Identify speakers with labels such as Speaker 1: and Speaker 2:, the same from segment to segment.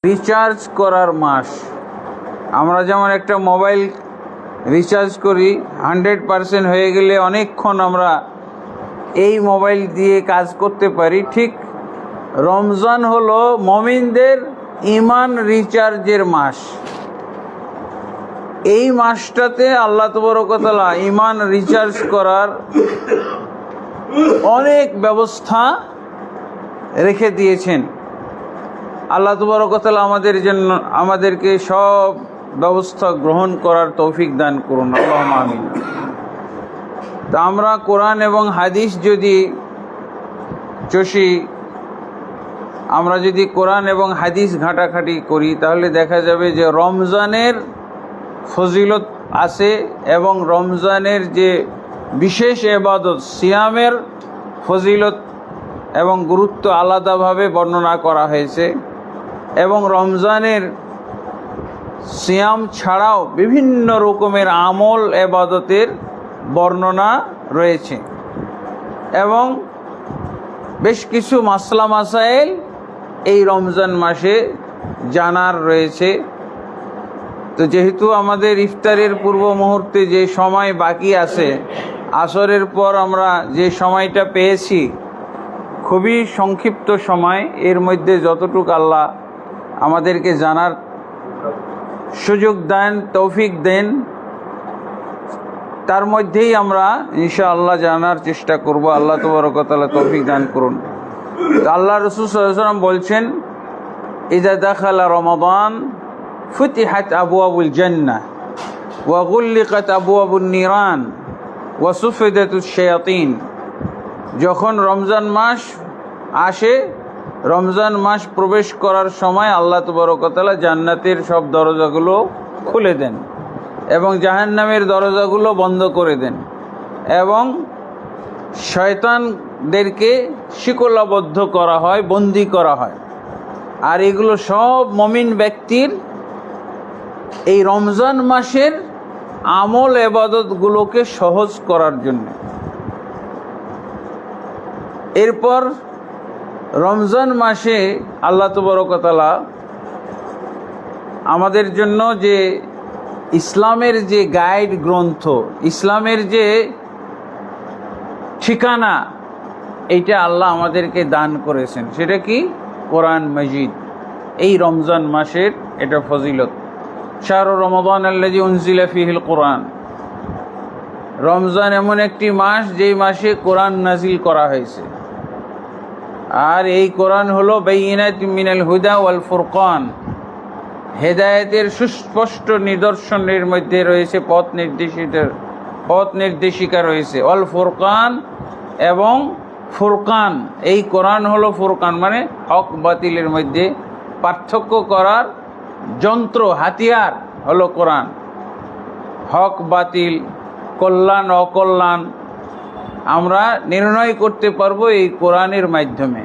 Speaker 1: Recharge করার মাস। আমরা যেমন একটা মোবাইল রিচার্জ করি, 100% হয়ে গেলে অনেকক্ষণ আমরা এই মোবাইল দিয়ে কাজ করতে পারি, ঠিক রমজান হলো মুমিনদের ঈমান রিচার্জের মাস। এই মাসটাতে আল্লাহ তাবারক ওয়া তাআলা ঈমান রিচার্জ করার অনেক ব্যবস্থা রেখে দিয়েছেন। আল্লাহ তাবারক ওয়া তাআলা আমাদেরকে সব ব্যবস্থা গ্রহণ করার তৌফিক দান করুন, আল্লাহুম্মা আমিন। তা আমরা কোরআন এবং হাদিস যদি চষি, আমরা যদি কোরআন এবং হাদিস ঘাটাঘাটি করি, তাহলে দেখা যাবে যে রমজানের ফজিলত আছে এবং রমজানের যে বিশেষ ইবাদত সিয়ামের ফজিলত এবং গুরুত্ব আলাদাভাবে বর্ণনা করা হয়েছে। এবং রমজানের সিয়াম ছাড়াও বিভিন্ন রকমের আমল ইবাদতের বর্ণনা রয়েছে এবং বেশ কিছু মাসলা মাসাইল এই রমজান মাসে জানার রয়েছে। তো যেহেতু আমাদের ইফতারের পূর্ব মুহূর্তে যে সময় বাকি আছে, আসরের পর আমরা যে সময়টা পেয়েছি, খুবই সংক্ষিপ্ত সময়, এর মধ্যে যতটুকু আল্লাহ আমাদেরকে জানার সুযোগ দেন, তৌফিক দেন, তার মধ্যেই আমরা ইনশাআল্লাহ জানার চেষ্টা করব। আল্লাহ তাবারক ওয়া তাআলা তৌফিক দান করুন। আল্লাহ রাসূল সাল্লাল্লাহু আলাইহি ওয়াসাল্লাম বলছেন, ইযা দাখালা রমাদান ফুতিহাত আবওয়াবুল জান্নাহ ওয়া গুল্লিকাত আবওয়াবুন নিরান ওয়া সুফিদাতুশ শায়াতিন। যখন রমজান মাস আসে, রমজান মাস প্রবেশ করার সময় আল্লাহ তাবারক ওয়া তাআলা জান্নাতের সব দরজাগুলো খুলে দেন এবং জাহান্নামের দরজাগুলো বন্ধ করে দেন এবং শয়তানদেরকে শিকলাবদ্ধ করা হয়, বন্দী করা হয়। আর এগুলো সব মুমিন ব্যক্তির এই রমজান মাসের আমল ইবাদতগুলোকে সহজ করার জন্য। এরপর রমজান মাসে আল্লাহ তাবারক ওয়া তাআলা আমাদের জন্য যে ইসলামের যে গাইড গ্রন্থ, ইসলামের যে ঠিকানা, এইটা আল্লাহ আমাদেরকে দান করেছেন। সেটা কি? কোরআন মাজিদ। এই রমজান মাসের এটা ফজিলত। শাহরু রমাদান আল্লাযী উনজিলা ফীহিল কোরআন। রমজান এমন একটি মাস যেই মাসে কোরআন নাজিল করা হয়েছে। আর এই কোরআন হলো বাইয়িনাতুম মিনাল হুদা ওয়াল ফুরকান, হেদায়েতের সুস্পষ্ট নিদর্শনের মধ্যে রয়েছে পথ নির্দেশিকা রয়েছে। ওয়াল ফুরকান এবং ফুরকান, এই কোরআন হলো ফুরকান, মানে হক বাতিলের মধ্যে পার্থক্য করার যন্ত্র, হাতিয়ার হলো কোরআন। হক বাতিল, কল্যাণ অকল্যাণ আমরা নির্ণয় করতে পারবো এই কোরআনের মাধ্যমে।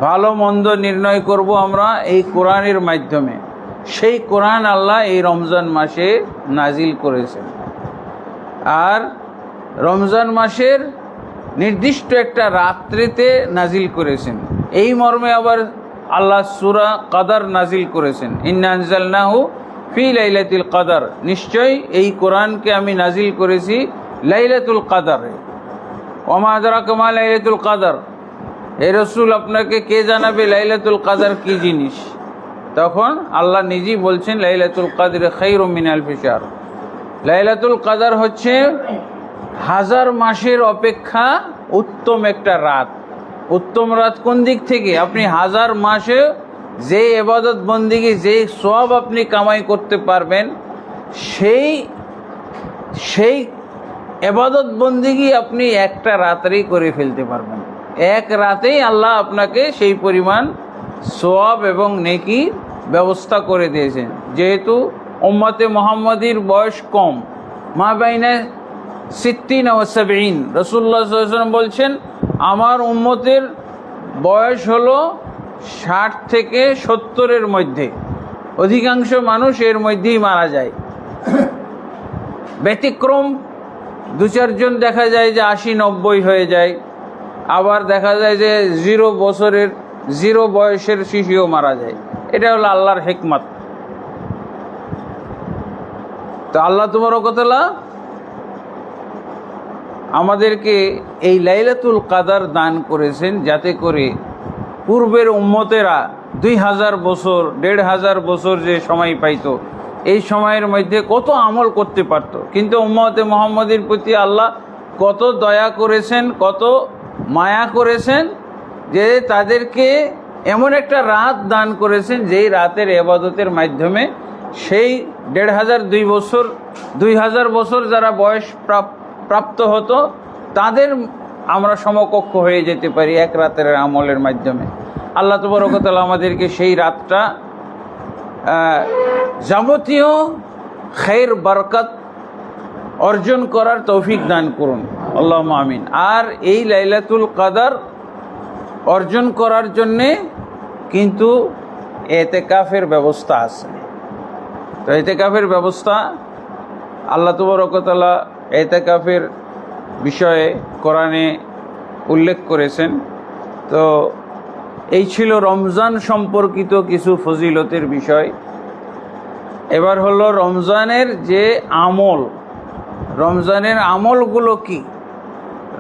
Speaker 1: ভালো মন্দ নির্ণয় করব আমরা এই কোরআনের মাধ্যমে। সেই কোরআন আল্লাহ এই রমজান মাসে নাজিল করেছেন। আর রমজান মাসের নির্দিষ্ট একটা রাত্রিতে নাজিল করেছেন। এই মর্মে আবার আল্লাহ সূরা কদর নাজিল করেছেন, ইন্না আনজালনাহু ফি লাইলাতুল কদর। নিশ্চয়ই এই কোরআনকে আমি নাজিল করেছি লাইলাতুল কদরে। ওমা আদরাকা মা লাইলাতুল কদর। হে রাসূল, আপনাকে কে জানাবে লাইলাতুল কদর কি জিনিস? তখন আল্লাহ নিজেই বলছেন, লাইলাতুল কদর খায়রুম মিন আলফি শাহর। লাইলাতুল কদর হচ্ছে 1000 মাসের অপেক্ষা উত্তম একটা রাত। উত্তম রাত কোন দিক থেকে? আপনি 1000 মাসে যে ইবাদত বন্দেগী, যে সওয়াব আপনি কামাই করতে পারবেন, সেই ইবাদত বন্দেগী আপনি একটা রাতেই করে ফেলতে পারবেন। এক রাতেই আল্লাহ আপনাকে সেই পরিমাণ সওয়াব এবং নেকির ব্যবস্থা করে দিয়েছেন। যেহেতু উম্মতে মুহাম্মাদির বয়স কম, মা বাইনা 60 ওয়া 70, রাসূলুল্লাহ সাল্লাল্লাহু আলাইহি ওয়াসাল্লাম বলছেন, আমার উম্মতের বয়স হলো 60 থেকে 70-এর মধ্যে। অধিকাংশ মানুষ এর মধ্যেই মারা যায়। ব্যতিক্রম 2-4 জন দেখা যায় যে 80-90 হয়ে যায়। আবার দেখা যায় যে 0 বয়সের শিশুও মারা যায়। এটা হলো আল্লাহর হিকমত। তো আল্লাহ তাবারক ওয়া তাআলা আমাদেরকে এই লাইলাতুল কাদর দান করেছেন, যাতে করে পূর্বের উম্মতেরা 2000 বছর 1500 বছর যে সময় পাইতো, এই সময়ের মধ্যে কত আমল করতে পারত। কিন্তু উম্মতে মুহাম্মদের প্রতি আল্লাহ কত দয়া করেছেন, কত মায়া করেছেন, যে তাদেরকে এমন একটা রাত দান করেছেন, যেই রাতের ইবাদতের মাধ্যমে সেই 1500 2000 বছর যারা বয়স প্রাপ্ত হতো, তাদের আমরা সমকক্ষ হয়ে যেতে পারি এক রাতের আমলের মাধ্যমে। আল্লাহ তাবারক ওয়া তাআলা আমাদেরকে সেই রাতটা যাবতীয় খায়ের বরকত অর্জন করার তৌফিক দান করুন, আল্লাহুম্মা আমিন। আর এই লাইলাতুল কদর অর্জন করার জন্যে কিন্তু এতেকাফের ব্যবস্থা আছে। তো এতেকাফের ব্যবস্থা আল্লাহ তাবারক ওয়া তাআলা এতেকাফের বিষয়ে কোরআনে উল্লেখ করেছেন। তো এই ছিল রমজান সম্পর্কিত কিছু ফজিলতের বিষয়। এবার হলো রমজানের যে আমল, রমজানের আমলগুলো কি?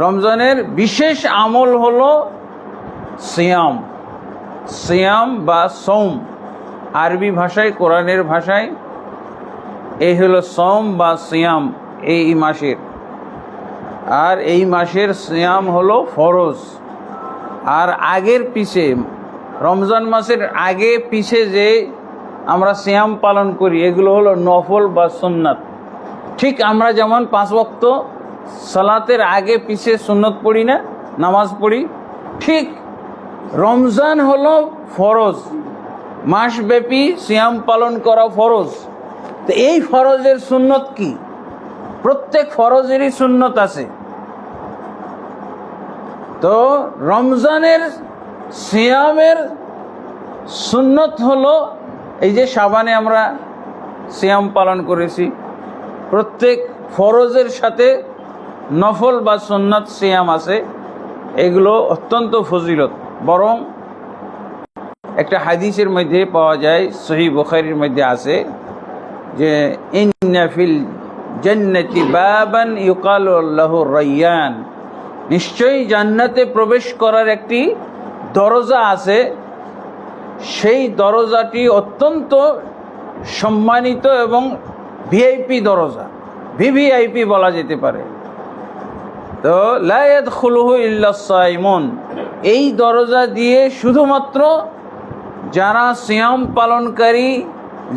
Speaker 1: রমজানের বিশেষ আমল হলো সিয়াম। সিয়াম বা সৌম, আরবি ভাষায়, কোরআনের ভাষায় এই হলো সৌম বা সিয়াম এই মাসের। আর এই মাসের সিয়াম হলো ফরজ। আর আগের পিছে, রমজান মাসের আগে পিছে যে আমরা সিয়াম পালন করি, এগুলো হলো নফল বা সুন্নাত। ঠিক আমরা যেমন 5 ওয়াক্ত সালাতের আগে পিছে সুন্নত পড়ি না, নামাজ পড়ি, ঠিক রমজান হলো ফরজ, মাসব্যাপী সিয়াম পালন করা ফরজ। তো এই ফরজের সুন্নত কি? প্রত্যেক ফরজেরই সুন্নত আছে। তো রমজানের সিয়ামের সুন্নত হলো এই যে শাবানে আমরা সিয়াম পালন করেছি, প্রত্যেক ফরজের সাথে নফল বা সুন্নত সিয়াম আছে, এগুলো অত্যন্ত ফজিলত। বরং একটা হাদিসের মধ্যে পাওয়া যায়, সহিহ বুখারীর মধ্যে আছে যে ইন্না ফিল জান্নাতি বাবান ইউকালু লাহু রায়্যান, নিশ্চয়ই জান্নাতে প্রবেশ করার একটি দরজা আছে, সেই দরজাটি অত্যন্ত সম্মানিত এবং ভিআইপি দরজা, ভিভিআইপি বলা যেতে পারে। তো লা ইয়াদখুলুহু ইল্লাস সাইমুন, এই দরজা দিয়ে শুধুমাত্র যারা সিয়াম পালনকারী,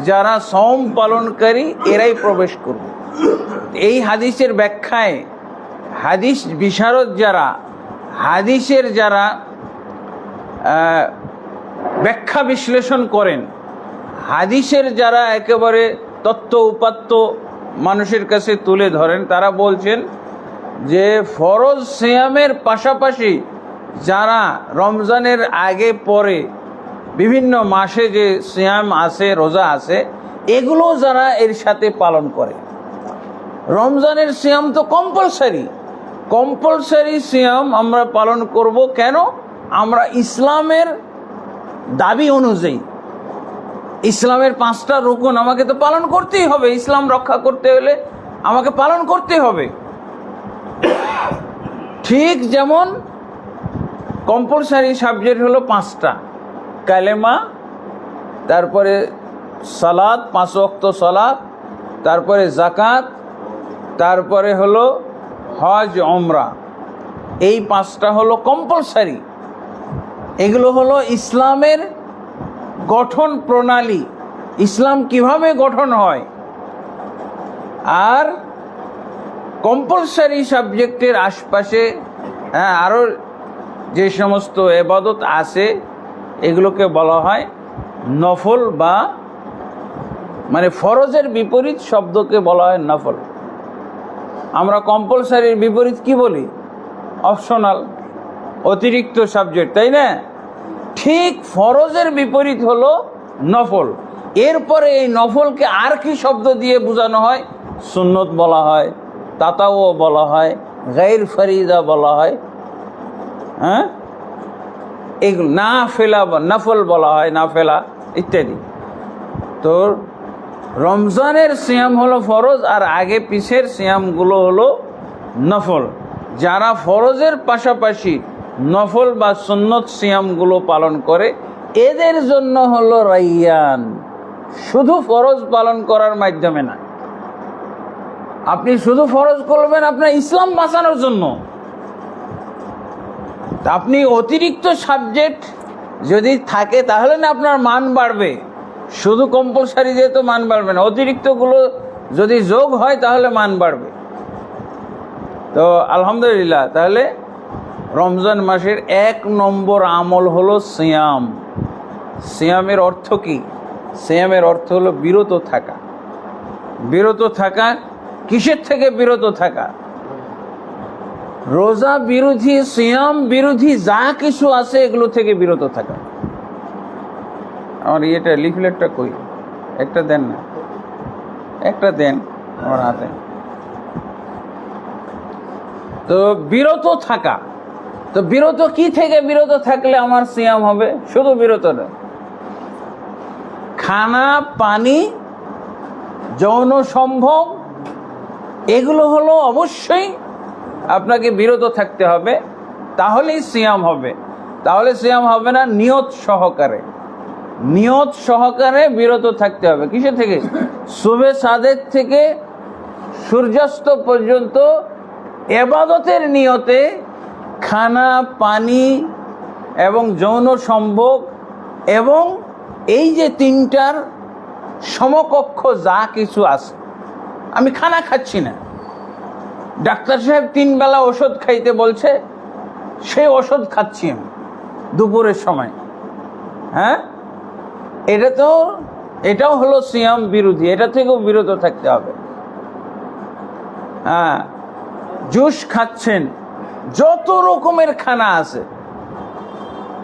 Speaker 1: যারা সওম পালনকারী, এরাই প্রবেশ করবে। এই হাদিসের ব্যাখ্যায় হাদিস বিশারদ যারা, হাদিসের যারা ব্যাখ্যা বিশ্লেষণ করেন, হাদিসের যারা একেবারে তত্ত্ব উপাত্ত মানুষের কাছে তুলে ধরেন, তারা বলছেন যে ফরজ সিয়ামের পাশাপাশি যারা রমজানের আগে পরে বিভিন্ন মাসে যে সিয়াম আছে, রোজা আছে, এগুলো যারা এর সাথে পালন করে, রমজানের সিয়াম তো কম্পালসারি সিয়াম আমরা পালন করব। কেন? আমরা ইসলামের দাবি অনুযায়ী, ইসলামের 5টা রুকন আমাকে তো পালন করতেই হবে, ইসলাম রক্ষা করতে হলে আমাকে পালন করতে হবে। ঠিক যেমন কম্পালসারি সাবজেক্ট হলো 5টা, কালেমা, তারপরে সালাত, 5 ওয়াক্ত সালাত, তারপরে যাকাত, তারপরে হলো হজ ওমরা। এই 5টা হলো কম্পালসারি। এগুলো হলো ইসলামের গঠন প্রণালী, ইসলাম কিভাবে গঠন হয়। আর কম্পালসারি সাবজেক্টের আশপাশে আরও যে সমস্ত ইবাদত আছে, এগুলোকে বলা হয় নফল, বা মানে ফরজের বিপরীত শব্দকে বলা হয় নফল। আমরা কম্পালসারির বিপরীত কি বলি? অপশনাল, অতিরিক্ত সাবজেক্ট, তাই না? ঠিক ফরজের বিপরীত হলো নফল। এরপরে এই নফলকে আর কি শব্দ দিয়ে বোঝানো হয়? সুন্নত বলা হয়, তাতাও বলা হয়, গায়র ফরিদা বলা হয়, এগুলো নাফেলা, নফল বলা হয়, নাফেলা, ইত্যাদি। তো রমজানের সিয়াম হলো ফরজ, আর আগে পিছের সিয়ামগুলো হলো নফল। যারা ফরজের পাশাপাশি নফল বা সুন্নত সিয়ামগুলো পালন করে এদের জন্য হলো রাইয়ান, শুধু ফরজ পালন করার মাধ্যমে না। আপনি শুধু ফরজ করবেন আপনার ইসলাম বাঁচানোর জন্য, আপনি অতিরিক্ত সাবজেক্ট যদি থাকে তাহলে না আপনার মান বাড়বে। শুধু কম্পালসারি দিয়ে তো মান বাড়বে না, অতিরিক্তগুলো যদি যোগ হয় তাহলে মান বাড়বে। তো আলহামদুলিল্লাহ, তাহলে রমজান মাসের 1 নম্বর আমল হলো সিয়াম। সিয়ামের অর্থ কি? সিয়ামের অর্থ হলো বিরত থাকা। বিরত থাকা কিসের থেকে বিরত থাকা? রোজা বিরোধী, সিয়াম বিরোধী যা কিছু আছে এগুলো থেকে বিরত থাকা। আমার এটা লিফলেটটা কই? একটা দেন না, একটা দেন আমার হাতে। তো বিরত থাকা, তো বিরত কি থেকে বিরত থাকলে আমার সিয়াম হবে? শুধু বিরত না, খানা, পানি, যৌন সম্ভোগ, এগুলো হলো অবশ্যই আপনাকে বিরত থাকতে হবে, তাহলেই সিয়াম হবে। তাহলে সিয়াম হবে না নিয়ত সহকারে। নিয়ত সহকারে বিরত থাকতে হবে। কিসে থেকে? সুবে সাদেক থেকে সূর্যাস্ত পর্যন্ত ইবাদতের নিয়তে খানা, পানি এবং যৌন সম্ভোগ এবং এই যে 3টার সমকক্ষ যা কিছু আছে। আমি খানা খাচ্ছি না, ডাক্তার সাহেব 3 বেলা ওষুধ খাইতে বলছে, সেই ওষুধ খাচ্ছি আমি দুপুরের সময়। হ্যাঁ, এটাও হলো সিয়াম বিরোধী, এটা থেকেও বিরত থাকতে হবে। হ্যাঁ, জুস খাচ্ছেন, যত রকমের খানা আছে,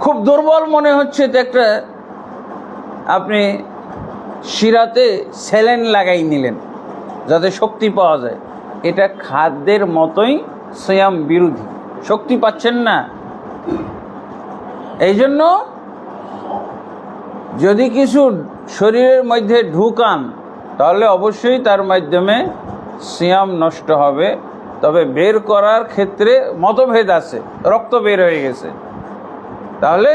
Speaker 1: খুব দুর্বল মনে হচ্ছে তো একটা আপনি শিরাতে স্যালাইন লাগাই নিলেন যাতে শক্তি পাওয়া যায়। এটা খাদ্যের মতোই সিয়াম বিরোধী, শক্তি পাচ্ছেন না। এই জন্য যদি কিছু শরীরের মধ্যে ঢুকান তাহলে অবশ্যই তার মাধ্যমে সিয়াম নষ্ট হবে। তবে বের করার ক্ষেত্রে মতভেদ আছে, রক্ত বের হয়ে গেছে, তাহলে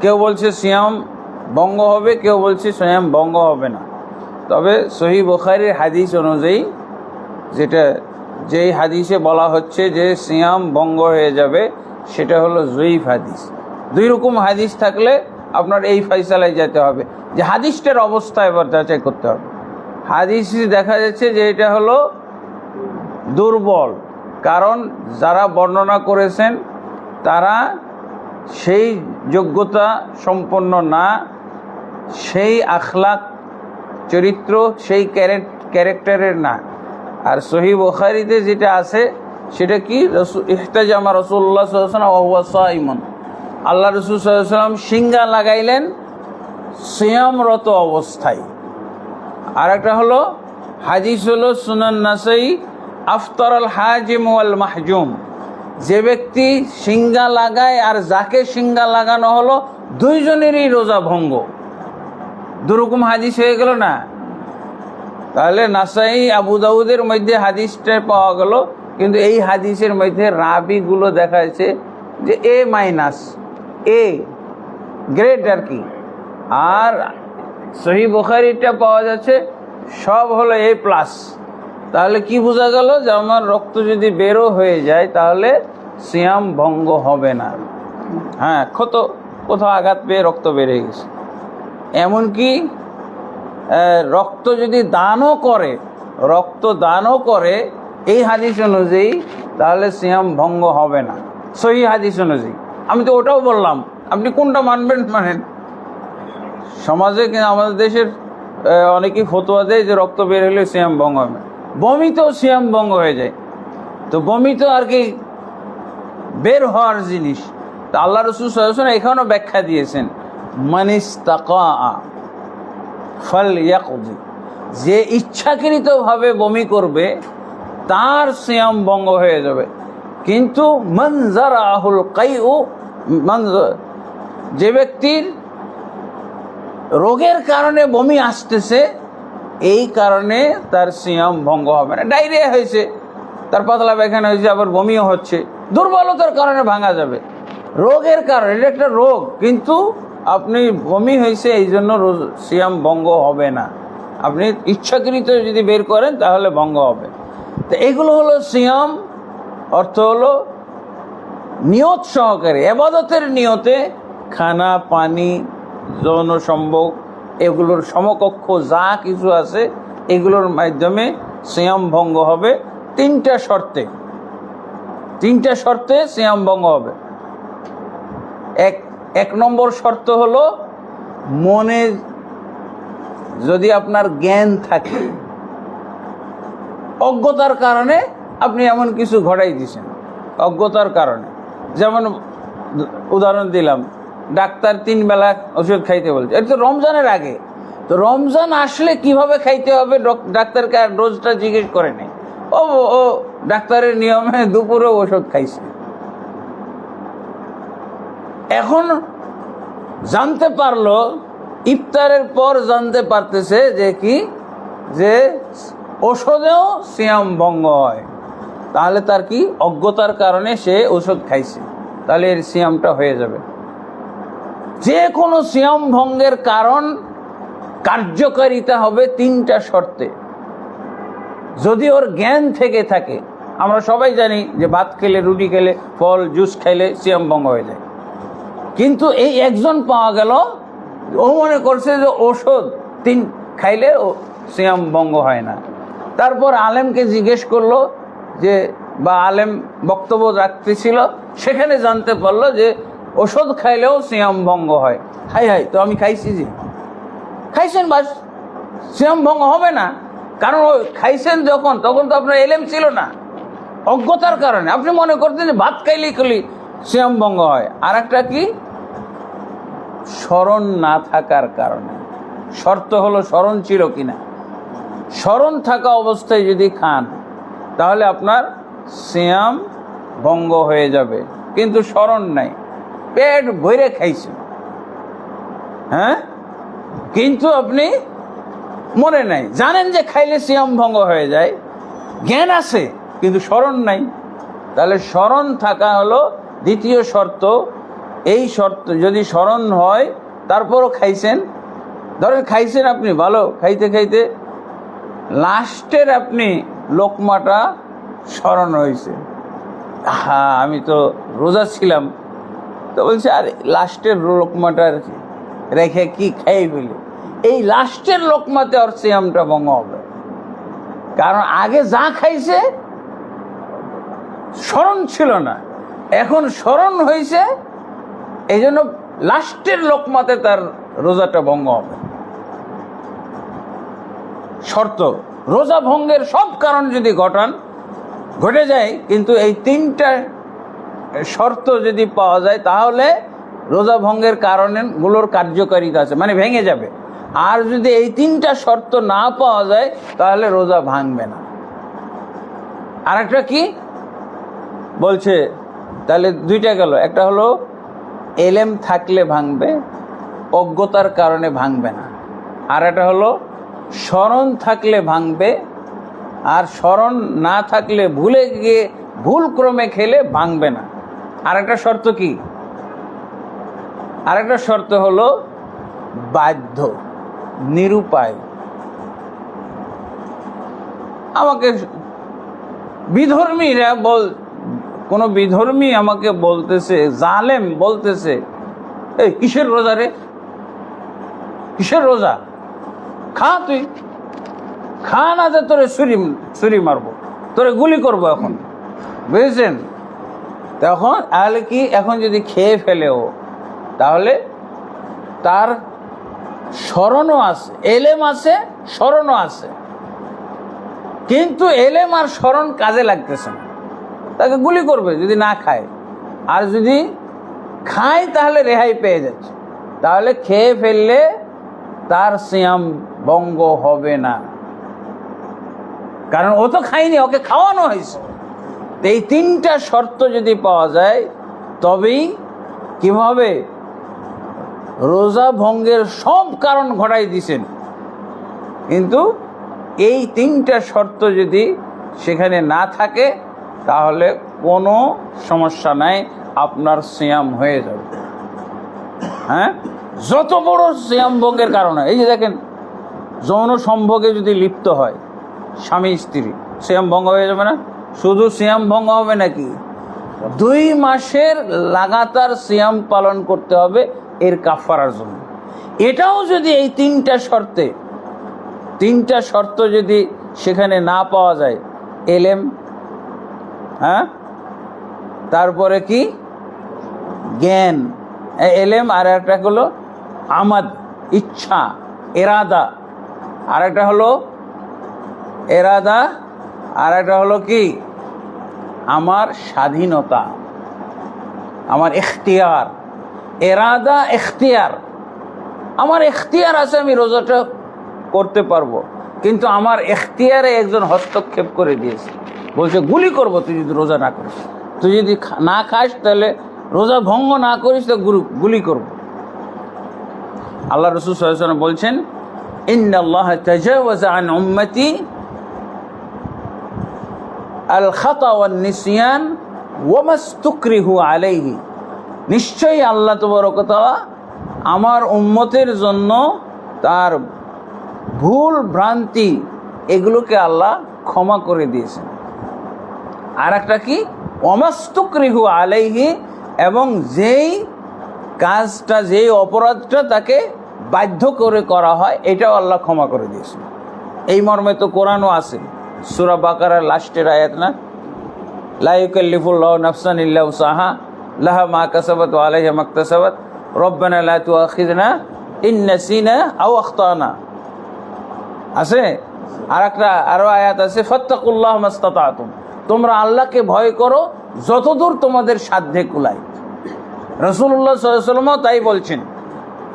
Speaker 1: কেউ বলছে সিয়াম ভঙ্গ হবে, কেউ বলছে সিয়াম ভঙ্গ হবে না। তবে সহিহ বুখারীর হাদিস অনুযায়ী যেই হাদিসে বলা হচ্ছে যে সিয়াম ভঙ্গ হয়ে যাবে, সেটা হলো জয়ীফ হাদিস। 2 রকম হাদিস থাকলে আপনার এই ফয়সালায় যেতে হবে যে হাদিসটার অবস্থা এবার যাচাই করতে হবে। হাদিসে দেখা যাচ্ছে যে এটা হলো দুর্বল, কারণ যারা বর্ণনা করেছেন তারা সেই যোগ্যতা সম্পন্ন না, সেই আখলাক চরিত্র, সেই ক্যারেক্টারের না। আর সহিহ বুখারীতে যেটা আছে সেটা কি? ইহতাজামা রাসূলুল্লাহ সাল্লাল্লাহু আলাইহি ওয়াসাল্লাম ওয়া হুয়া সাইমুন। আল্লাহ রাসূল সাল্লাল্লাহু আলাইহি ওয়াসাল্লাম সিঙ্গা লাগাইলেন সিয়ামরত অবস্থায়। আর একটা হলো হাদিস হলো সুনান নাসাই, আফতারাল হাজিম ওয়াল মাহজুম। যে ব্যক্তি সিঙ্গা লাগায় আর যাকে সিঙ্গা লাগানো হলো, 2 জনেরই রোজা ভঙ্গ। 2 রকম হাদিস হয়ে গেল না? তাহলে নাসাই, আবু দাউদের মধ্যে হাদিসটা পাওয়া গেল, কিন্তু এই হাদিসের মধ্যে রাবিগুলো দেখা যাচ্ছে যে A- গ্রেড আর কি। আর সহিহ বুখারীটা পাওয়া যাচ্ছে সব হলো A+। তাহলে কি বোঝা গেল? যে আমার রক্ত যদি বেরো হয়ে যায় তাহলে সিয়াম ভঙ্গ হবে না। হ্যাঁ, কোথাও আঘাত পেয়ে রক্ত বেড়ে গেছে, এমনকি রক্ত যদি রক্ত দানও করে এই হাদিস অনুযায়ী, তাহলে সিয়াম ভঙ্গ হবে না সহিহ হাদিস অনুযায়ী। আমি তো ওটাও বললাম, আপনি কোনটা মানবেন মানেন। সমাজে কিন্তু আমাদের দেশের অনেকেই ফতোয়া দেয় যে রক্ত বের হলে সিয়াম ভঙ্গ হবে। বমিতেও সিয়াম ভঙ্গ হয়ে যায়। তো বমি তো আর কি বের হওয়ার জিনিস। তো আল্লাহ রাসূল সাল্লাল্লাহু আলাইহি ওয়াসাল্লাম এখানেও ব্যাখ্যা দিয়েছেন, মানিস্তাকা ফালইয়াকদি, যে ইচ্ছাকৃতভাবে বমি করবে তার সিয়াম ভঙ্গ হয়ে যাবে। কিন্তু যে ব্যক্তির রোগের কারণে বমি আসতেছে, এই কারণে তার সিয়াম ভঙ্গ হবে না। ডায়রিয়া হয়েছে, তার পাতলা পায়খানা হয়েছে, আবার বমিও হচ্ছে, দুর্বলতার কারণে ভাঙা যাবে। রোগের কারণে, এটা একটা রোগ, কিন্তু আপনি বমি হয়েছে এই জন্য সিয়াম ভঙ্গ হবে না। আপনি ইচ্ছাকৃত যদি বের করেন তাহলে ভঙ্গ হবে। তো এগুলো হলো সিয়াম। অর্থ হলো নিয়ত সহকারে, ইবাদতের নিয়তে খানা, পানি, যৌন সম্ভোগ, এগুলোর সমকক্ষ যা কিছু আছে এগুলোর মাধ্যমে সিয়াম ভঙ্গ হবে। তিনটা শর্তে সিয়াম ভঙ্গ হবে। এক নম্বর শর্ত হলো মনে যদি আপনার জ্ঞান থাকে, অজ্ঞতার কারণে আপনি এমন কিছু ঘটাই দিয়েছেন, অজ্ঞতার কারণে। যেমন উদাহরণ দিলাম, ডাক্তার 3 বেলা ওষুধ খাইতে বলছে, এটা তো রমজানের আগে। তো রমজান আসলে কিভাবে খাইতে হবে ডাক্তারকে আর রোজটা জিজ্ঞেস করে নেই, ও ডাক্তারের নিয়মে দুপুরে ওষুধ খাইছে। এখন জানতে পারলো, ইফতারের পর জানতে পারতেছে যে ওষুধেও সিয়াম ভঙ্গ হয়, তাহলে তার কি অজ্ঞতার কারণে সে ওষুধ খাইছে, তাহলে এর সিয়ামটা হয়ে যাবে। যে কোনো সিয়াম ভঙ্গের কারণ কার্যকারিতা হবে 3টা শর্তে। যদি ওর জ্ঞান থেকে থাকে, আমরা সবাই জানি যে ভাত খেলে, রুটি খেলে, ফল জুস খাইলে সিয়াম ভঙ্গ হয়ে যায়, কিন্তু এই একজন পাওয়া গেল ও মনে করছে যে ওষুধ 3 খাইলে সিয়াম ভঙ্গ হয় না। তারপর আলেমকে জিজ্ঞেস করলো বা আলেম বক্তব্য রাখতেছিল, সেখানে জানতে পারলো যে ওষুধ খাইলেও সিয়াম ভঙ্গ হয়। হাই তো আমি খাইছি, যে খাইছেন বাস, সিয়াম ভঙ্গ হবে না। কারণ খাইছেন তখন তো আপনার এলেম ছিল না, অজ্ঞতার কারণে আপনি মনে করতেন যে ভাত খাইলেই সিয়াম ভঙ্গ হয়। আর একটা কি, স্মরণ না থাকার কারণে। শর্ত হলো স্মরণ ছিল কিনা। স্মরণ থাকা অবস্থায় যদি খান তাহলে আপনার সিয়াম ভঙ্গ হয়ে যাবে, কিন্তু স্মরণ নাই, পেট ভরে খাইছেন, কিন্তু আপনি মনে নাই, জানেন যে খাইলে সিয়াম ভঙ্গ হয়ে যায়, জ্ঞান আছে কিন্তু স্মরণ নাই, তাহলে স্মরণ থাকা হলো দ্বিতীয় শর্ত। এই শর্ত যদি স্মরণ হয়, তারপরও খাইছেন, ধরেন খাইছেন আপনি ভালো, খাইতে লাস্টের আপনি লোকমাটা স্মরণ হয়েছে, আমি তো রোজা ছিলাম, তো বলছে আর লাস্টের লোকমাটা রেখে কি খাই ফেলি, এই লাস্টের লোকমাতে ওর সিয়ামটা ভঙ্গ হবে। কারণ আগে যা খাইছে স্মরণ ছিল না, এখন স্মরণ হয়েছে, এই জন্য লাস্টের লোকমাতে তার রোজাটা ভঙ্গ হবে। শর্ত, রোজা ভঙ্গের সব কারণ যদি ঘটে যায়, কিন্তু এই 3টা শর্ত যদি পাওয়া যায় তাহলে রোজা ভঙ্গের কারণগুলোর কার্যকারিতা আছে, মানে ভেঙে যাবে। আর যদি এই 3টা শর্ত না পাওয়া যায় তাহলে রোজা ভাঙবে না। আর একটা কি বলছে, তাহলে 2টা গেল, একটা হলো এলেম থাকলে ভাঙবে, অজ্ঞতার কারণে ভাঙবে না। আর একটা হলো স্মরণ থাকলে ভাঙবে, আর স্মরণ না থাকলে ভুলে গিয়ে ভুল ক্রমে খেলে ভাঙবে না। আর একটা শর্ত কি, আর একটা শর্ত হলো বাধ্য, নিরুপায়। আমাকে বিধর্মীরা কোনো বিধর্মী আমাকে বলতেছে, জালেম বলতেছে, এই কিসের রোজা রে, কিসের রোজা, খা, তুই খা না, যে তোরে ছুরি মারবো, তোরে গুলি করবো এখন, বুঝেছেন? তখন তাহলে কি, এখন যদি খেয়ে ফেলেও তাহলে তার স্মরণও আছে, এলেম আছে, স্মরণও আছে, কিন্তু এলেম আর স্মরণ কাজে লাগতেছে না, তাকে গুলি করবে যদি না খায়। আর যদি খায় তাহলে রেহাই পেয়ে যাচ্ছে, তাহলে খেয়ে ফেললে তার সিয়াম ভঙ্গ হবে না, কারণ ও তো খায়নি, ওকে খাওয়ানো হয়েছে। এই 3টা শর্ত যদি পাওয়া যায় তবেই কিভাবে রোজা ভঙ্গের সব কারণ ঘটাই দিয়েছেন, কিন্তু এই তিনটা শর্ত যদি সেখানে না থাকে তাহলে কোনো সমস্যা নাই, আপনার সিয়াম হয়ে যাবে। হ্যাঁ, যত বড় সিয়াম ভঙ্গের কারণে, এই যে দেখেন যৌন সম্ভোগে যদি লিপ্ত হয় স্বামী স্ত্রী, সিয়াম ভঙ্গ হয়ে যাবে না? শুধু সিয়াম ভঙ্গ হবে নাকি, 2 মাসের লাগাতার সিয়াম পালন করতে হবে এর কাফারার জন্য। এটাও যদি এই তিনটা শর্ত যদি সেখানে না পাওয়া যায়, এলেম, হ্যাঁ, তারপরে কি জ্ঞান, এলেম, আর একটা হলো আমাদ, ইচ্ছা, এরাদা, আর একটা হলো এরাদা, আর একটা হলো কি আমার স্বাধীনতা, আমার এখতিয়ার। এরাদা, এখতিয়ার, আমার এখতিয়ার আছে, আমি রোজাটা করতে পারবো, কিন্তু আমার এখতিয়ারে একজন হস্তক্ষেপ করে দিয়েছে, বলছে গুলি করবো তুই যদি রোজা না করিস, তুই যদি না খাস তাহলে রোজা ভঙ্গ না করিস তো গুলি করব। আল্লাহ রাসূল সাল্লাল্লাহু আলাইহি ওয়াসাল্লাম বলছেন, ইন্নাল্লাহ তাজাওয়াজা আন উম্মতি আল খাতা ওয়ান নিসিয়ান ওয়া মাস্তুকরিহু আলাইহি। নিশ্চয়ই আল্লাহ তাবারক ওয়া তাআলা আমার উম্মতের জন্য তার ভুল ভ্রান্তি এগুলোকে আল্লাহ ক্ষমা করে দিয়েছেন। আর একটা কি, ওয়া মাস্তুকরিহু আলাইহি, এবং যেই কাজটা, যেই অপরাধটা তাকে বাধ্য করে করা হয় এটাও আল্লাহ ক্ষমা করে দিয়েছেন। এই মর্মে তো কোরআনও আছে, সূরা বাকারার লাস্টের আয়াত না, লা ইউকাল্লিফুল্লাহু নাফসান ইল্লা উসাহা লাহা মা কাসাবাত ওয়া আলাইহা মাকতাসাবাত রব্বানা লা তুআখিযনা ইন নাসিনা আও আখতানা। আছে আরো আয়াত আছে, ফাত্তাকুল্লাহ মাস্তাতাতুম, তোমরা আল্লাহকে ভয় করো যতদূর তোমাদের সাধ্যে কুলায়। রাসূলুল্লাহ সাল্লাল্লাহু আলাইহি ওয়াসাল্লাম তাই বলছেন,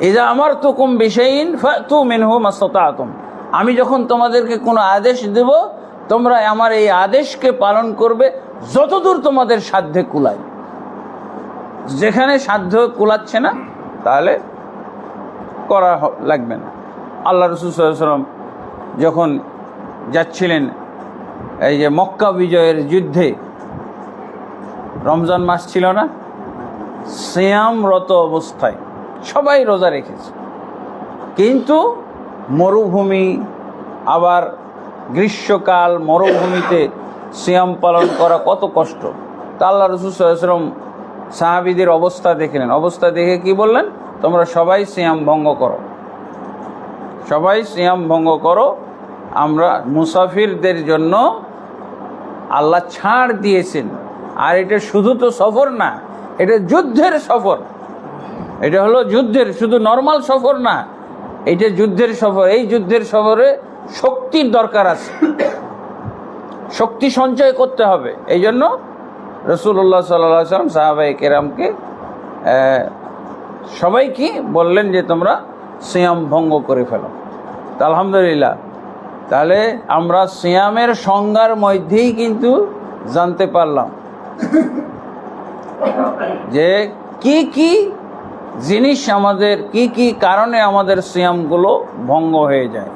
Speaker 1: ইযা আমারতুকুম বিশাইইন ফাতু মিনহু মাস্তাতাতুম, আমি যখন তোমাদেরকে কোনো আদেশ দেব তোমরা আমার এই আদেশকে পালন করবে যতদূর তোমাদের সাধ্যে কুলায়। যেখানে সাধ্য কুলাচ্ছে না তাহলে করা লাগবে না। আল্লাহ রাসূল সাল্লাল্লাহু আলাইহি ওয়াসাল্লাম যখন যাচ্ছিলেন এই যে মক্কা বিজয়ের যুদ্ধে, রমজান মাস ছিল না, সিয়ামরত অবস্থায় সবাই রোজা রেখেছে, কিন্তু মরুভূমি, আবার গ্রীষ্মকাল, মরুভূমিতে সিয়াম পালন করা কত কষ্ট। তা আল্লাহ রাসূল সাল্লাল্লাহু আলাইহি ওয়াসাল্লাম সাহাবীদের অবস্থা দেখলেন, অবস্থা দেখে কি বললেন, তোমরা সবাই সিয়াম ভঙ্গ করো, সবাই সিয়াম ভঙ্গ করো। আমরা মুসাফিরদের জন্য আল্লাহ ছাড় দিয়েছেন। আর এটা শুধু তো সফর না, এটা যুদ্ধের সফর, এটা হলো যুদ্ধের, শুধু নর্মাল সফর না, এটা যুদ্ধের সফর। এই যুদ্ধের সফরে শক্তির দরকার আছে, শক্তি সঞ্চয় করতে হবে। এই জন্য রাসূলুল্লাহ সাল্লাল্লাহু আলাইহি ওয়াসাল্লাম সাহাবায়ে কেরামকে সবাইকে বললেন যে তোমরা সিয়াম ভঙ্গ করে ফেলো। তা আলহামদুলিল্লাহ, তাহলে আমরা সিয়ামের সংজ্ঞার মধ্যেই কিন্তু জানতে পারলাম যে কি কি জিনিস আমাদের, কি কি কারণে আমাদের সিয়ামগুলো ভঙ্গ হয়ে যায়।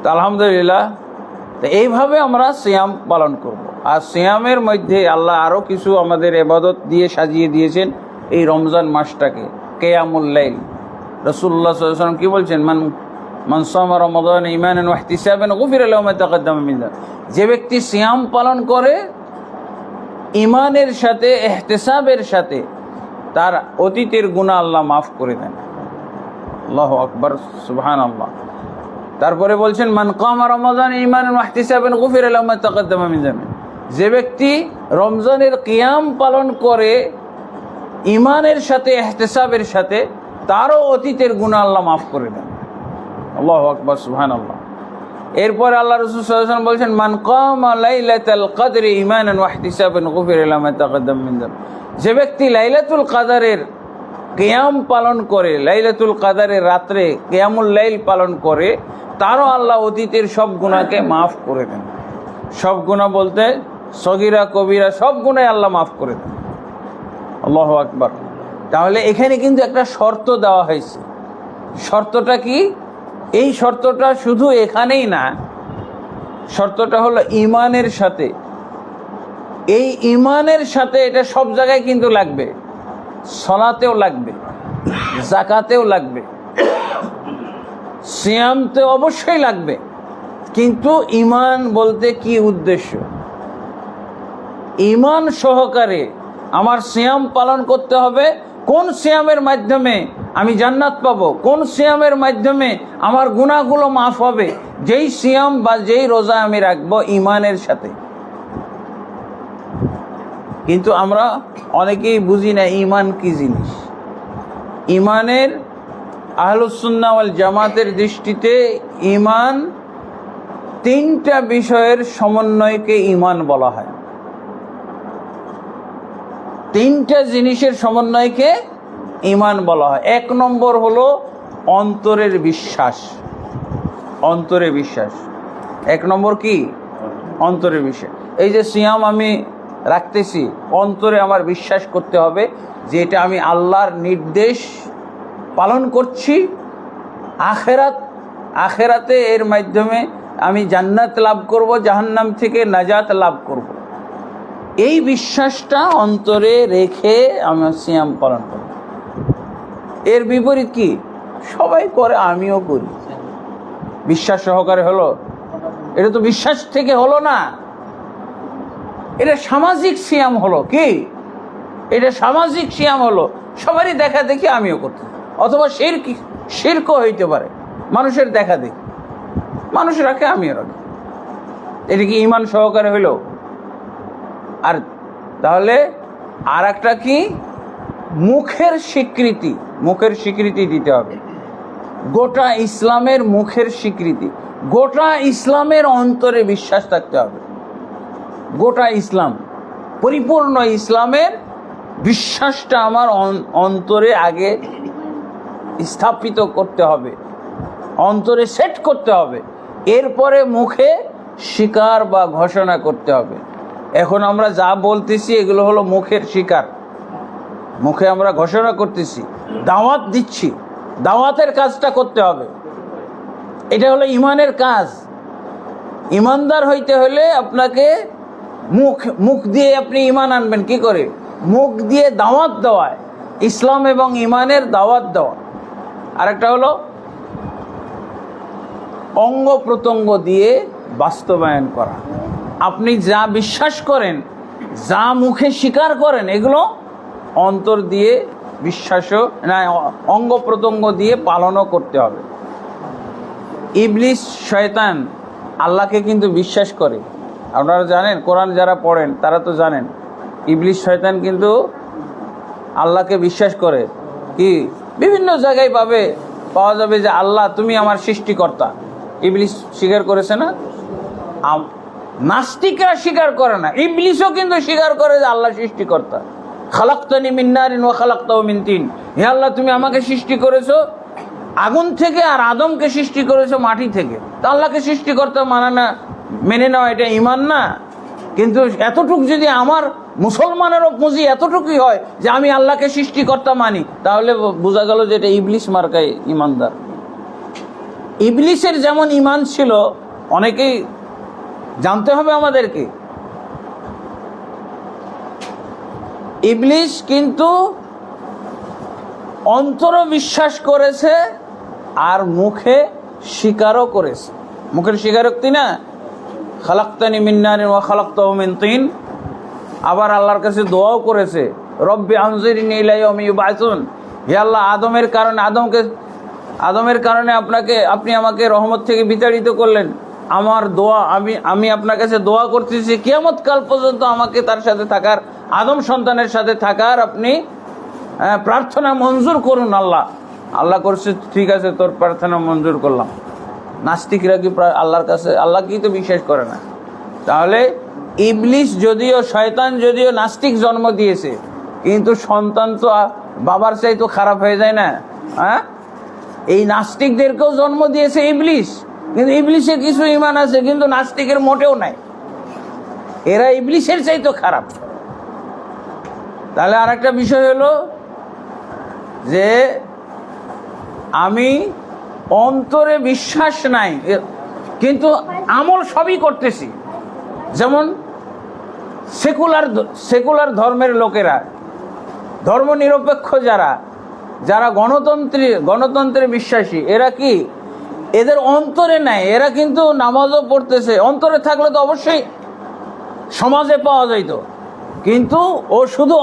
Speaker 1: তা আলহামদুলিল্লাহ, তো এইভাবে আমরা সিয়াম পালন করব। আর সিয়ামের মধ্যে আল্লাহ আরও কিছু আমাদের ইবাদত দিয়ে সাজিয়ে দিয়েছেন এই রমজান মাসটাকে, কিয়ামুল লাইল। রাসূলুল্লাহ সাল্লাল্লাহু আলাইহি ওয়াসাল্লাম কি বলছেন, মান সামা রমাদান ঈমানান ওয়া ইহতিসাবান গুফিরা লাহু মা তাকাদ্দামা মিন যানবি। যে ব্যক্তি সিয়াম পালন করে ঈমানের সাথে, ইহতিসাবের সাথে, তার অতীতের গুনাহ আল্লাহ মাফ করে দেন। আল্লাহু আকবার, সুবহানাল্লাহ। তারপরে বলছেন, মান কামা রমাদান ঈমানান ওয়া ইহতিসাবান গুফিরা লাহু মা তাকাদ্দামা মিন যানবি। যে ব্যক্তি রমজানের কিয়াম পালন করে ঈমানের সাথে, ইহতিসাবের সাথে, তারও অতীতের গুনাহ আল্লাহ মাফ করে দেন। আল্লাহু আকবার, সুবহানাল্লাহ। এরপর আল্লাহ রাসূল সাল্লাল্লাহু আলাইহি ওয়াসাল্লাম বলছেন, মান কামা লাইলাতাল কদরি ঈমানান ওয়া ইহতিসাবান গুফিরা লাহু মা তাকাদ্দামা মিন যানবি। যে ব্যক্তি লাইলাতুল কদরের কিয়াম পালন করে, লাইলাতুল কদরের রাত্রে কিয়ামুল লাইল পালন করে, তারও আল্লাহ অতীতের সব গুনাহকে মাফ করে দেন। সব গুনাহ বলতে সগীরা কবিরা সব গুনাহ আল্লাহ মাফ করে দেন। আল্লাহু আকবার। তাহলে এখানে কিন্তু একটা শর্ত দেওয়া হয়েছে। শর্তটা কি? এই শর্তটা শুধু এখানেই না, শর্তটা হলো ঈমানের সাথে। এই ঈমানের সাথে এটা সব জায়গায় কিন্তু লাগবে, সালাতেও লাগবে, যাকাতেও লাগবে, সিয়ামতে অবশ্যই লাগবে। কিন্তু ঈমান বলতে কি উদ্দেশ্য? ঈমান সহকারে আমার সিয়াম পালন করতে হবে। কোন সিয়ামের মাধ্যমে আমি জান্নাত পাবো? কোন সিয়ামের মাধ্যমে আমার গুনাহগুলো মাফ হবে? যেই সিয়াম বা যেই রোজা আমি রাখবো ঈমানের সাথে। কিন্তু আমরা অনেকেই বুঝি না ঈমান কি জিনিস। ঈমানের আহলুস সুন্নাহ ওয়াল জামাতের দৃষ্টিতে ঈমান তিনটা বিষয়ের সমন্বয়কে ঈমান বলা হয়। তিনটা জিনিসের সমন্বয়কে ঈমান বলা হয়। এক নম্বর হলো অন্তরের বিশ্বাস। অন্তরে বিশ্বাস। এক নম্বর কি? অন্তরে বিশ্বাস। এই যে সিয়াম আমি রাখতেছি, অন্তরে আমার বিশ্বাস করতে হবে যে এটা আমি আল্লাহর নির্দেশ পালন করছি। আখেরাতে এর মাধ্যমে আমি জান্নাত লাভ করব, জাহান্নাম থেকে নাজাত লাভ করব। এই বিশ্বাসটা অন্তরে রেখে আমি সিয়াম পালন করব। এর বিপরীত কি? সবাই করে, আমিও করি। বিশ্বাস সহকারে হলো? এটা তো বিশ্বাস থেকে হলো না, এটা সামাজিক সিয়াম হলো। কি এটা? সামাজিক সিয়াম হলো। সবারই দেখা দেখি আমিও করতে, অথবা শিরকও হইতে পারে। মানুষের দেখা দেখি মানুষ রাখে, আমিও রাখি। এটা কি ঈমান সহকারে হইল? আর তাহলে আর একটা কি? মুখের স্বীকৃতি। মুখের স্বীকৃতি দিতে হবে। গোটা ইসলামের মুখের স্বীকৃতি। গোটা ইসলামের অন্তরে বিশ্বাস থাকতে হবে। গোটা ইসলাম, পরিপূর্ণ ইসলামের বিশ্বাসটা আমার অন্তরে আগে স্থাপিত করতে হবে, অন্তরে সেট করতে হবে। এরপরে মুখে স্বীকার বা ঘোষণা করতে হবে। এখন আমরা যা বলতেছি এগুলো হলো মুখের স্বীকার। মুখে আমরা ঘোষণা করতেছি, দাওয়াত দিচ্ছি, দাওয়াতের কাজটা করতে হবে। এটা হলো ঈমানের কাজ। ঈমানদার হইতে হলে আপনাকে মুখ দিয়ে আপনি ঈমান আনবেন। কি করে? মুখ দিয়ে দাওয়াত দেওয়ায়, ইসলাম এবং ঈমানের দাওয়াত দেওয়া। আরেকটা হলো অঙ্গ প্রত্যঙ্গ দিয়ে বাস্তবায়ন করা। আপনি যা বিশ্বাস করেন, যা মুখে স্বীকার করেন, এগুলো অন্তর দিয়ে বিশ্বাসও না, অঙ্গ প্রত্যঙ্গ দিয়ে পালনও করতে হবে। ইবলিস শয়তান আল্লাহকে কিন্তু বিশ্বাস করে। আপনারা জানেন, কোরআন যারা পড়েন তারা তো জানেন, ইবলিস শয়তান কিন্তু আল্লাহকে বিশ্বাস করে। কি বিভিন্ন জায়গায় পাওয়া যাবে যে আল্লাহ তুমি আমার সৃষ্টিকর্তা। ইবলিস স্বীকার করেছে না? নাস্তিকরা স্বীকার করে না, ইবলিসও কিন্তু স্বীকার করে যে আল্লাহ সৃষ্টিকর্তা। খালাকতানি মিন নারিন ওয়া খালাকতাহু মিন তিন। হে আল্লাহ, তুমি আমাকে সৃষ্টি করেছো আগুন থেকে, আর আদমকে সৃষ্টি করেছো মাটি থেকে। তা আল্লাহকে সৃষ্টিকর্তা মেনে নেওয়া এটা ঈমান না? কিন্তু এতটুকু যদি আমার মুসলমানেরও পুঁজি এতটুকুই হয় যে আমি আল্লাহকে সৃষ্টিকর্তা মানি, তাহলে বোঝা গেল যে এটা ইবলিস মার্কায় ঈমানদার। ইবলিসের যেমন ঈমান ছিল, অনেকেই জানতে হবে আমাদেরকে। ইবলিস কিন্তু অন্তরে বিশ্বাস করেছে আর মুখে স্বীকারও করেছে। মুখের স্বীকারোক্তি না, খালাকতানি মিন নারিন ওয়া খালাকতাহু মিন তিন। আবার আল্লাহর কাছে দোয়াও করেছে, রব্বি আনজিরনি ইলা ইয়াউমি ইউবআসুন। হে আল্লাহ, আদমের কারণে আপনি আমাকে রহমত থেকে বিতাড়িত করলেন। আমার দোয়া, আমি আপনার কাছে দোয়া করতেছি কিয়ামত কাল পর্যন্ত আমাকে তার সাথে থাকার, আদম সন্তানের সাথে থাকার আপনি প্রার্থনা মঞ্জুর করুন। আল্লাহ করছে, ঠিক আছে, তোর প্রার্থনা মঞ্জুর করলাম। নাস্তিকরা কি আল্লাহর কাছে, আল্লাহকেই তো বিশ্বাস করে না। তাহলে ইবলিস যদিও, শয়তান যদিও নাস্তিক জন্ম দিয়েছে, কিন্তু সন্তান তো বাবার চাই তো খারাপ হয়ে যায় না? হ্যাঁ, এই নাস্তিকদেরকেও জন্ম দিয়েছে ইবলিস, কিন্তু ইবলিসের কিছু ঈমান আছে, কিন্তু নাস্তিকের মোটেও নাই। এরা ইবলিসের চাই তো খারাপ। তাহলে আর একটা বিষয় হলো যে আমি অন্তরে বিশ্বাস নাই কিন্তু আমল সবই করতেছি। যেমন সেকুলার ধর্মের লোকেরা, ধর্মনিরপেক্ষ যারা গণতন্ত্রে বিশ্বাসী, এরা কি এদের অন্তরে নাই, এরা কিন্তু নামাজও পড়তেছে, অন্তরে থাকলে তো অবশ্যই সমাজে পাওয়া যাইত, কিন্তু ও শুধু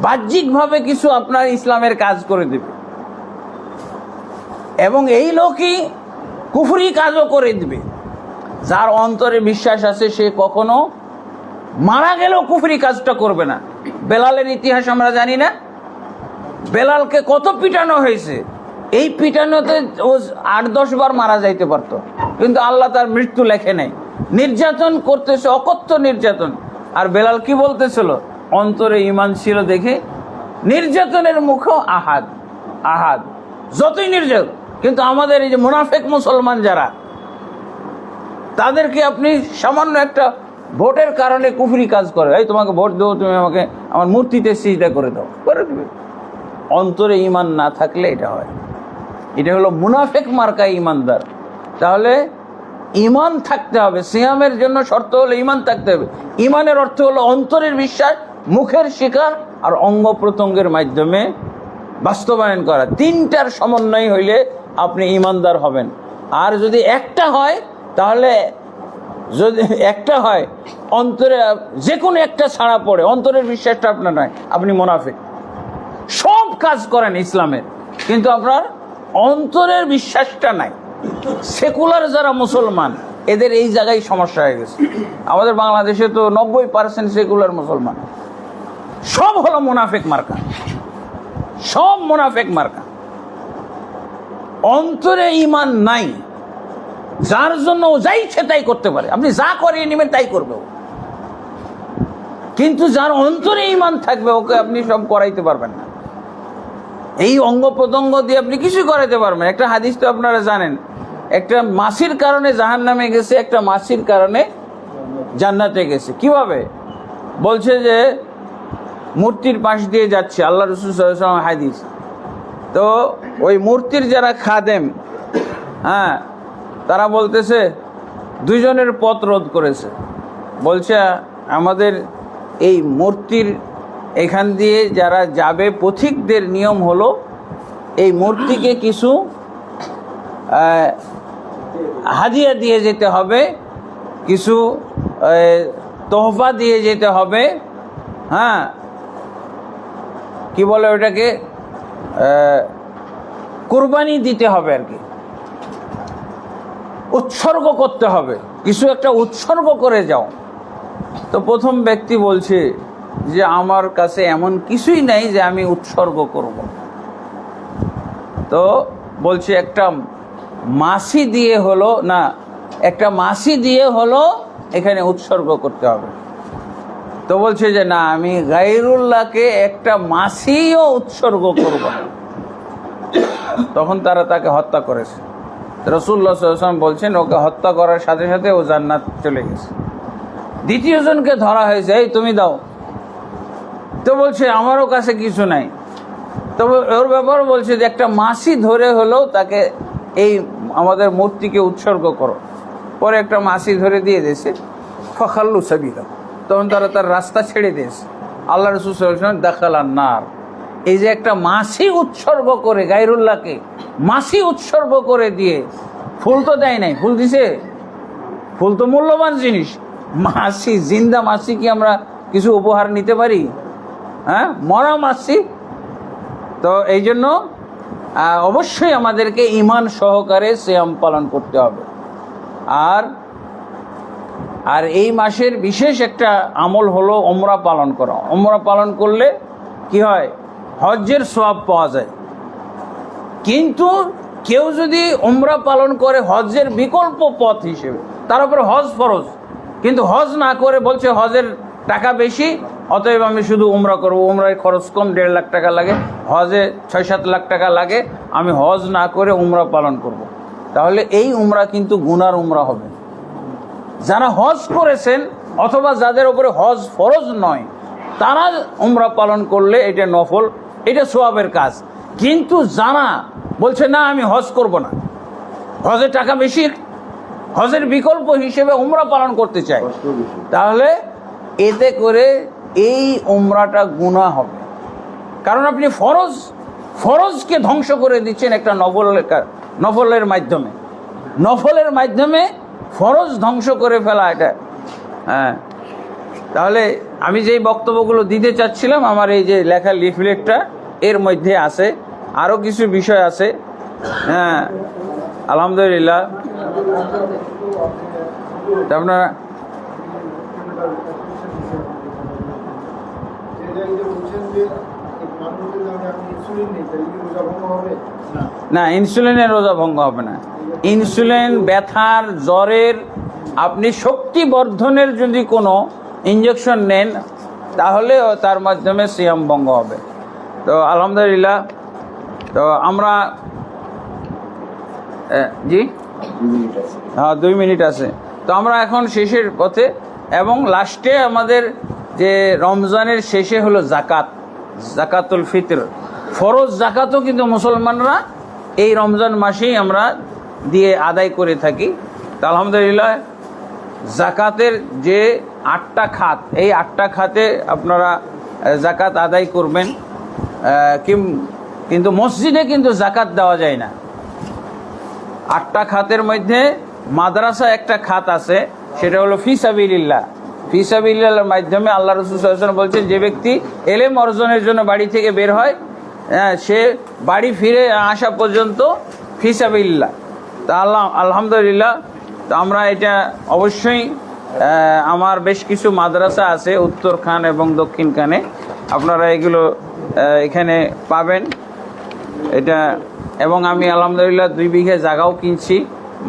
Speaker 1: বাহ্যিকভাবে কিছু আপনার ইসলামের কাজ করে দেবে, এবং এই লোকই কুফরি কাজও করে দিবে। যার অন্তরে বিশ্বাস আছে সে কখনো মারা গেলেও কুফরি কাজটা করবে না। বেলালের ইতিহাস আমরা জানি না, বেলালকে কত পিটানো হয়েছে, এই পিটানোতে ও 8-10 বার মারা যাইতে পারত, কিন্তু আল্লাহ তার মৃত্যু লেখে নাই। নির্যাতন করতেছে, অকথ্য নির্যাতন। আর বেলাল কি বলতেছিল? অন্তরে ঈমান ছিল দেখে নির্যাতনের মুখেও আহাদ আহাদ, যতই নির্যাতন। কিন্তু আমাদের এই যে মুনাফেক মুসলমান যারা, তাদেরকে আপনি সামান্য একটা ভোটের কারণে কুফরি কাজ করে, এই তোমাকে ভোট দেবো, তুমি আমাকে আমার মূর্তিতে সিজদা করে দাও, করে দেবে। অন্তরে ঈমান না থাকলে এটা হয়। এটা হলো মুনাফেক মার্কা ঈমানদার। তাহলে ঈমান থাকতে হবে। সিয়ামের জন্য শর্ত হলো ঈমান থাকতে হবে। ঈমানের অর্থ হলো অন্তরের বিশ্বাস, মুখের স্বীকার আর অঙ্গ প্রত্যঙ্গের মাধ্যমে বাস্তবায়ন করা। তিনটার সমন্বয় হইলে আপনি ঈমানদার হবেন। আর যদি একটা হয়, তাহলে যদি একটা হয় অন্তরে যে কোনো একটা ছাড়া পড়ে, অন্তরের বিশ্বাসটা আপনার নয়, আপনি মুনাফিক। সব কাজ করেন ইসলামের, কিন্তু আপনার অন্তরের বিশ্বাসটা নাই। সেকুলার যারা মুসলমান, এদের এই জায়গায় সমস্যা হয়ে গেছে। আমাদের বাংলাদেশে তো 90% সেকুলার মুসলমান, সব হলো মুনাফিক মার্কা, সব মুনাফিক মার্কা। অন্তরে ঈমান নাই, যার জন্য ও যাই ইচ্ছে তাই করতে পারে, আপনি যা করিয়ে নেবেন তাই করবে ও। কিন্তু যার অন্তরে ঈমান থাকবে, ওকে আপনি সব করাইতে পারবেন না। এই অঙ্গ প্রত্যঙ্গ দিয়ে আপনি কিছু করাইতে পারবেন। একটা হাদিস তো আপনারা জানেন, একটা মাছির কারণে জাহান্নামে গেছে, একটা মাছির কারণে জান্নাতে গেছে। কিভাবে? বলছে যে মূর্তির পাশ দিয়ে যাচ্ছে, আল্লাহ রাসূল সাল্লাল্লাহু আলাইহি ওয়াসাল্লাম হাদিস। তো ওই মূর্তির যারা খাদেম, হ্যাঁ, তারা বলতেছে দুইজনের পথ রোধ করেছে। বলছে আমাদের এই মূর্তির এখান দিয়ে যারা যাবে, পথিকদের নিয়ম হলো এই মূর্তিকে কিছু হাদিয়া দিয়ে যেতে হবে, কিছু তোহফা দিয়ে যেতে হবে, হ্যাঁ, কি বলে ওটাকে, কুরবানি দিতে হবে আর কি, উৎসর্গ করতে হবে, কিছু একটা উৎসর্গ করে যাও। তো প্রথম ব্যক্তি বলছে যে আমার কাছে এমন কিছুই নাই যে আমি উৎসর্গ করব। তো বলছে একটা মাছি দিয়ে হলো না, একটা মাছি দিয়ে হলো এখানে উৎসর্গ করতে হবে। তো বলছে যে না, আমি গায়রুল্লাহকে একটা মাছিও উৎসর্গ করব না। তখন তারা তাকে হত্যা করেছে। রাসূলুল্লাহ সাল্লাল্লাহু আলাইহি ওয়াসাল্লাম বলছেন ওকে হত্যা করার সাথে সাথে ও জান্নাত চলে গেছে। দ্বিতীয় জনকে ধরা হয়েছে, এই তুমি দাও। তো বলছে আমারও কাছে কিছু নাই। তবে ওর ব্যাপারে বলছে যে একটা মাছি ধরে হলেও তাকে এই আমাদের মূর্তিকে উৎসর্গ করো। পরে একটা মাছি ধরে দিয়ে দিয়েছে, ফাখাল্লু সাবিলা, তখন তারা তার রাস্তা ছেড়ে দিয়েছে। আল্লাহ রাসূল সাল্লাল্লাহু আলাইহি ওয়াসাল্লাম দাখালান নার। এই যে একটা মাছি উৎসর্গ করে, গায়রুল্লাহকে মাছি উৎসর্গ করে দিয়ে, ফুল তো দেয় নাই, ফুল দিছে, ফুল তো মূল্যবান জিনিস। মাছি, জিন্দা মাছি কি আমরা কিছু উপহার নিতে পারি? হ্যাঁ, মরা মাছি। তো এই জন্য অবশ্যই আমাদেরকে ঈমান সহকারে সিয়াম পালন করতে হবে। আর এই মাসের বিশেষ একটা আমল হলো উমরা পালন করা। উমরা পালন করলে কি হয়? হজ্জের সওয়াব পাওয়া যায়। কিন্তু কেউ যদি উমরা পালন করে হজ্জের বিকল্প পথ হিসেবে, তার উপরে হজ ফরজ, কিন্তু হজ না করে বলছে হজের টাকা বেশি, অতএব আমি শুধু উমরা করবো, উমরায় খরচ কম, 1.5 লাখ টাকা লাগে, হজে 6-7 লাখ টাকা লাগে, আমি হজ না করে উমরা পালন করব। তাহলে এই উমরা কিন্তু গুনার উমরা হবে। যারা হজ করেছেন অথবা যাদের উপরে হজ ফরজ নয়, তারা উমরা পালন করলে এটা নফল এটা সোয়াবের কাজ। কিন্তু যারা বলছে না আমি হজ করব না, হজের টাকা বেশি, হজের বিকল্প হিসেবে উমরা পালন করতে চায়, তাহলে এতে করে এই উমরাটা গুনাহ হবে। কারণ আপনি ফরজকে ধ্বংস করে দিচ্ছেন একটা নফলের মাধ্যমে ফরজ ধ্বংস করে ফেলা এটা। হ্যাঁ, তাহলে আমি যেই বক্তব্যগুলো দিতে চাচ্ছিলাম, আমার এই যে লেখা লিফলেটটা এর মধ্যে আছে, আরও কিছু বিষয় আছে। হ্যাঁ, আলহামদুলিল্লাহ। আপনারা না, ইনসুলিনের রোজা ভঙ্গ হবে না। ইনসুলিন ব্যথার, জ্বরের, আপনি শক্তি বর্ধনের যদি কোনো ইঞ্জেকশন নেন তাহলেও তার মাধ্যমে সিয়াম ভঙ্গ হবে। তো আলহামদুলিল্লাহ। তো আমরা জি হ্যাঁ 2 মিনিট আছে। তো আমরা এখন শেষের পথে, এবং লাস্টে আমাদের যে রমজানের শেষে হলো জাকাতুল ফিতর, ফরজ জাকাতও কিন্তু মুসলমানরা এই রমজান মাসেই আমরা দিয়ে আদায় করে থাকি। তো আলহামদুলিল্লাহ, জাকাতের যে 8টা খাত, এই 8টা খাতে আপনারা জাকাত আদায় করবেন। কিন্তু মসজিদে কিন্তু জাকাত দেওয়া যায় না। 8টা খাতের মধ্যে মাদ্রাসা একটা খাত আছে, সেটা হলো ফিসাবিলিল্লাহর মাধ্যমে আল্লাহ রাসূল সাল্লাল্লাহু আলাইহি ওয়াসাল্লাম বলছেন, যে ব্যক্তি এলেম অর্জনের জন্য বাড়ি থেকে বের হয়, সে বাড়ি ফিরে আসা পর্যন্ত ফিসাবিলিল্লাহ। তা আলহামদুলিল্লাহ। তো আমরা এটা অবশ্যই, আমার বেশ কিছু মাদ্রাসা আছে উত্তর খান এবং দক্ষিণ খানে, আপনারা এগুলো এখানে পাবেন এটা। এবং আমি আলহামদুলিল্লাহ 2 বিঘা জায়গাও কিনছি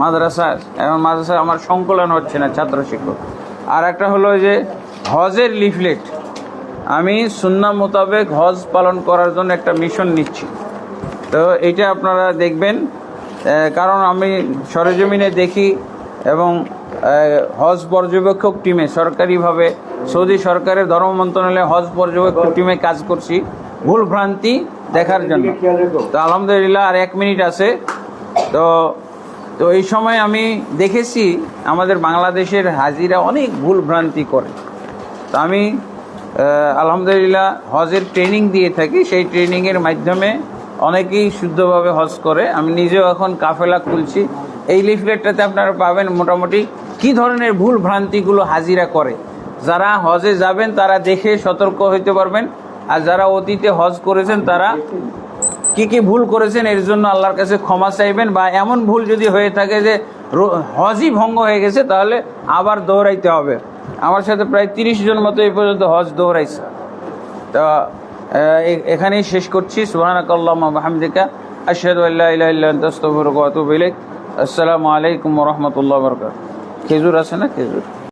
Speaker 1: মাদ্রাসা, এবং মাদ্রাসা আমার সংকলন হচ্ছে না, ছাত্র শিক্ষক। আর একটা হলো যে হজের লিফলেট, আমি সুন্নাহ মোতাবেক হজ পালন করার জন্য একটা মিশন নিচ্ছি। তো এইটা আপনারা দেখবেন, কারণ আমি সরেজমিনে দেখি, এবং হজ পর্যবেক্ষক টিমে সরকারিভাবে সৌদি সরকারের ধর্ম মন্ত্রণালয়ে হজ পর্যবেক্ষক টিমে কাজ করছি ভুল ভ্রান্তি দেখার জন্য। তো আলহামদুলিল্লাহ, আর 1 মিনিট আছে। তো এই সময় আমি দেখেছি আমাদের বাংলাদেশের হাজিরা অনেক ভুল ভ্রান্তি করে। তো আমি আলহামদুলিল্লাহ হজের ট্রেনিং দিয়ে থাকি, সেই ট্রেনিংয়ের মাধ্যমে অনেকেই শুদ্ধভাবে হজ করে। আমি নিজেও এখন কাফেলা খুলছি। এই লিফলেটটাতে আপনারা পাবেন মোটামুটি কী ধরনের ভুল ভ্রান্তিগুলো হাজিরা করে। যারা হজে যাবেন তারা দেখে সতর্ক হইতে পারবেন, আর যারা অতীতে হজ করেছেন তারা কি ভুল করেছেন এর জন্য আল্লাহর কাছে ক্ষমা চাইবেন। বা এমন ভুল যদি হয়ে থাকে যে হজই ভঙ্গ হয়ে গেছে, তাহলে আবার দৌড়াইতে হবে। আমার সাথে প্রায় 30 জন মতো এই পর্যন্ত হজ দৌড়াইছে। তো এখানেই শেষ করছি। সুবহানাকাল্লাহুম্মা ওয়া বিহামদিকা আশহাদু আল্লা ইলাহা ইল্লা আনতা আস্তাগফিরুকা ওয়া আতুবু ইলাইক। আসসালামু আলাইকুম ওয়া রাহমাতুল্লাহি ওয়া বারাকাতুহু। খেজুর আছে না? খেজুর।